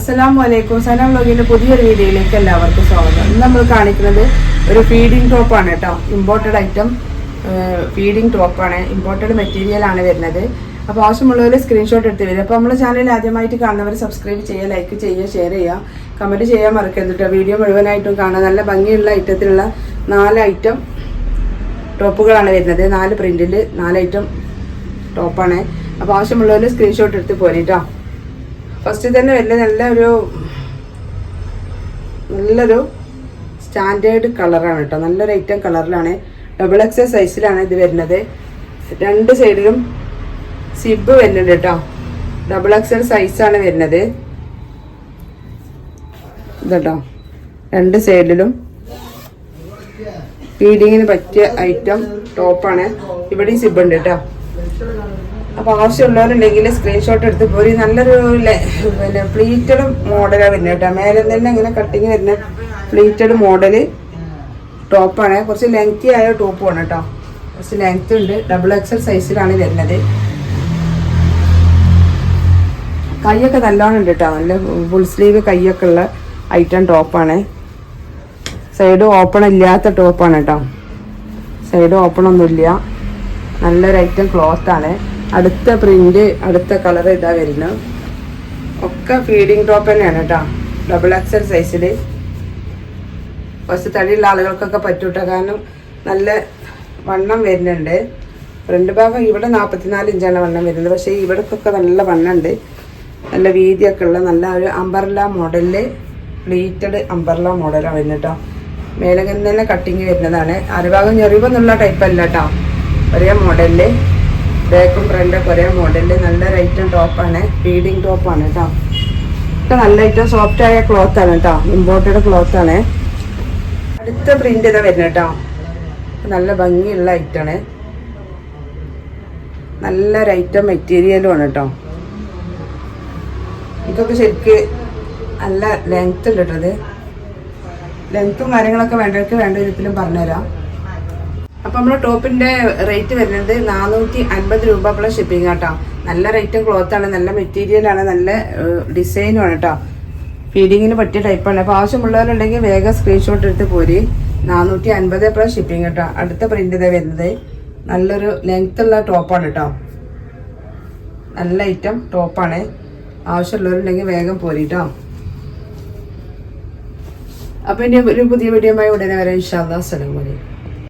അസ്സലാമലൈക്കും. സനം വ്ലോഗിന്റെ പുതിയൊരു വീഡിയോയിലേക്ക് എല്ലാവർക്കും സ്വാഗതം. ഇന്ന് നമ്മൾ കാണിക്കുന്നത് ഒരു ഫീഡിംഗ് ടോപ്പാണ് കേട്ടോ. ഇമ്പോർട്ടഡ് ഐറ്റം ഫീഡിംഗ് ടോപ്പാണ്. ഇമ്പോർട്ടഡ് മെറ്റീരിയൽ ആണ് വരുന്നത്. അപ്പോൾ ആവശ്യമുള്ളവർ സ്ക്രീൻഷോട്ട് എടുത്ത് വരും. അപ്പോൾ നമ്മുടെ ചാനൽ ആദ്യമായിട്ട് കാണുന്നവർ സബ്സ്ക്രൈബ് ചെയ്യുക, ലൈക്ക് ചെയ്യുക, ഷെയർ ചെയ്യുക, കമൻറ്റ് ചെയ്യാൻ മറക്കരുത് കേട്ടോ. വീഡിയോ മുഴുവനായിട്ടും കാണാം. നല്ല ഭംഗിയുള്ള ഐറ്റത്തിലുള്ള 4 ഐറ്റം ടോപ്പുകളാണ് വരുന്നത്. 4 പ്രിന്റിൽ 4 ഐറ്റം ടോപ്പാണ്. അപ്പോൾ ആവശ്യമുള്ളവർ സ്ക്രീൻഷോട്ട് എടുത്ത് പോരിട്ടോ. ഫസ്റ്റ് തന്നെ നല്ലൊരു സ്റ്റാൻഡേർഡ് കളറാണ് കേട്ടോ. നല്ലൊരു ഐറ്റം കളറിലാണ്. XXL സൈസിലാണ് ഇത് വരുന്നത്. 2 സൈഡിലും സിബ് വരുന്നുണ്ട് കേട്ടോ. XXL സൈസാണ് വരുന്നത് ഇതട്ടോ. 2 സൈഡിലും ഫീഡിങ്ങിന് പറ്റിയ ഐറ്റം ടോപ്പാണ്. ഇവിടെ സിബ് ഉണ്ട് കേട്ടോ. അപ്പോൾ ആവശ്യമുള്ളവരുണ്ടെങ്കിൽ സ്ക്രീൻഷോട്ട് എടുത്ത് പോയി. നല്ലൊരു പ്ലീറ്റഡ് മോഡലാണ് വരുന്നത് കേട്ടോ. മേലെ തന്നെ ഇങ്ങനെ കട്ടിങ് വരുന്ന പ്ലീറ്റഡ് മോഡല് ടോപ്പാണ്. കുറച്ച് ലെങ്തി ആയ ടോപ്പാണ് കേട്ടോ. കുറച്ച് ലെങ്ത് ഉണ്ട്. XXL സൈസിലാണ് വരുന്നത്. കൈയൊക്കെ നല്ലോണം ഉണ്ട് കേട്ടോ. നല്ല ഫുൾ സ്ലീവ് കൈയൊക്കെ ഉള്ള ഐറ്റം ടോപ്പാണ്. സൈഡ് ഓപ്പൺ ഇല്ലാത്ത ടോപ്പാണ് കേട്ടോ. സൈഡ് ഓപ്പൺ ഒന്നുമില്ല. നല്ലൊരു ഐറ്റം ക്ലോത്താണ്. അടുത്ത പ്രിന്റ്, അടുത്ത കളർ ഇതാ വരുന്നത്. ഒക്കെ ഫീഡിങ് ടോപ്പ് തന്നെയാണ് കേട്ടോ. XXL സൈസിൽ കുറച്ച് തടിയുള്ള ആളുകൾക്കൊക്കെ പറ്റൂട്ടോ. കാരണം നല്ല വണ്ണം വരുന്നുണ്ട്. ഫ്രണ്ട് ഭാഗം ഇവിടെ 44 ഇഞ്ചാണ് വണ്ണം വരുന്നത്. പക്ഷേ ഇവിടേക്കൊക്കെ നല്ല വണ്ണമുണ്ട്. നല്ല വീതിയൊക്കെ ഉള്ള നല്ല ഒരു അംബർല മോഡലില് പ്ലീറ്റഡ് അംബർല മോഡലാണ് വരുന്നത് കേട്ടോ. മേലകം തന്നെ കട്ടിങ് വരുന്നതാണ്. അരഭാഗം ഞെറിവെന്നുള്ള ടൈപ്പ് അല്ല കേട്ടോ. ഒരേ മോഡലില് ബാക്കും ഫ്രണ്ടൊക്കെ ഒരേ മോഡലില് നല്ലൊരു ഐറ്റം ടോപ്പാണ്. ഫീഡിങ് ടോപ്പാണ് കേട്ടോ. ഒക്കെ നല്ല ഐറ്റം സോഫ്റ്റ് ആയ ക്ലോത്ത് ആണ് കേട്ടോ. ഇമ്പോർട്ടഡ് ക്ലോത്ത് ആണ്. അടുത്ത പ്രിന്റ് ഇതാ വരുന്നത് കേട്ടോ. നല്ല ഭംഗിയുള്ള ഐറ്റാണ്. നല്ലൊരു ഐറ്റം മെറ്റീരിയലും ആണ് കേട്ടോ. ഇതൊക്കെ ശരിക്ക് നല്ല ലെങ്ത് ഉണ്ട് കേട്ടോ. ഇത് ലെങ്ത്തും കാര്യങ്ങളൊക്കെ വേണ്ടവർക്ക് വേണ്ട വിധത്തിലും പറഞ്ഞുതരാം. അപ്പം നമ്മുടെ ടോപ്പിന്റെ റേറ്റ് വരുന്നത് 450 രൂപ പ്ലസ് ഷിപ്പിംഗ് കേട്ടോ. നല്ല റേറ്റും ക്ലോത്താണ്. നല്ല മെറ്റീരിയലാണ്. നല്ല ഡിസൈനുമാണ് കേട്ടോ. ഫീഡിങ്ങിന് പറ്റിയ ടൈപ്പാണ്. അപ്പോൾ ആവശ്യമുള്ളവരുണ്ടെങ്കിൽ വേഗം സ്ക്രീൻഷോട്ട് എടുത്ത് പോരി. 450 പ്ലസ് ഷിപ്പിംഗ് കേട്ടോ. അടുത്ത പ്രിന്റ് ഇതാ വരുന്നത്. നല്ലൊരു ലെങ്ത് ഉള്ള ടോപ്പാണ് കേട്ടോ. നല്ല ഐറ്റം ടോപ്പാണ്. ആവശ്യമുള്ളവരുണ്ടെങ്കിൽ വേഗം പോരിട്ടോ. അപ്പോൾ ഇനി ഒരു പുതിയ വീഡിയോയുമായി ഉടനെ വരാം. ഇൻഷാ അല്ലാഹ്. അസ്സലാമു അലൈക്കും.